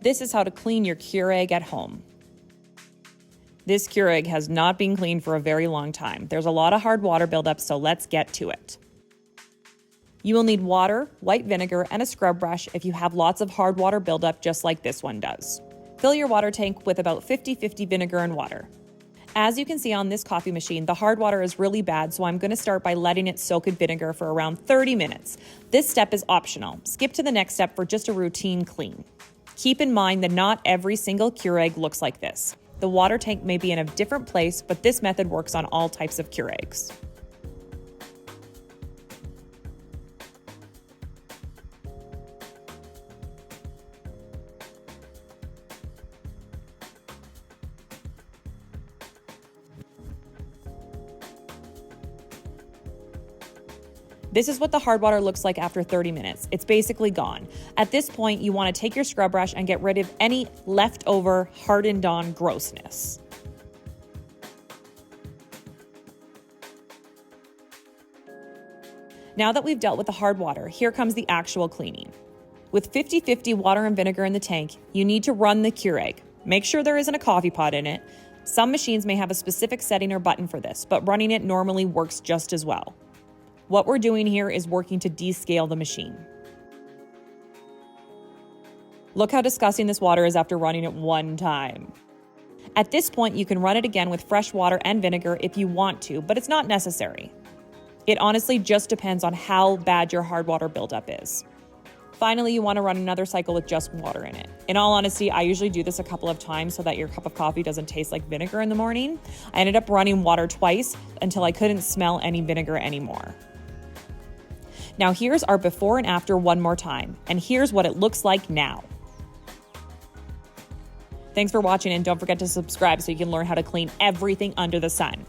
This is how to clean your Keurig at home. This Keurig has not been cleaned for a very long time. There's a lot of hard water buildup, so let's get to it. You will need water, white vinegar, and a scrub brush if you have lots of hard water buildup just like this one does. Fill your water tank with about 50-50 vinegar and water. As you can see on this coffee machine, the hard water is really bad, so I'm going to start by letting it soak in vinegar for around 30 minutes. This step is optional. Skip to the next step for just a routine clean. Keep in mind that not every single Keurig looks like this. The water tank may be in a different place, but this method works on all types of Keurigs. This is what the hard water looks like after 30 minutes. It's basically gone. At this point, you want to take your scrub brush and get rid of any leftover hardened on grossness. Now that we've dealt with the hard water, here comes the actual cleaning. With 50-50 water and vinegar in the tank, you need to run the Keurig. Make sure there isn't a coffee pot in it. Some machines may have a specific setting or button for this, but running it normally works just as well. What we're doing here is working to descale the machine. Look how disgusting this water is after running it one time. At this point, you can run it again with fresh water and vinegar if you want to, but it's not necessary. It honestly just depends on how bad your hard water buildup is. Finally, you want to run another cycle with just water in it. In all honesty, I usually do this a couple of times so that your cup of coffee doesn't taste like vinegar in the morning. I ended up running water twice until I couldn't smell any vinegar anymore. Now here's our before and after one more time, and here's what it looks like now. Thanks for watching, and don't forget to subscribe so you can learn how to clean everything under the sun.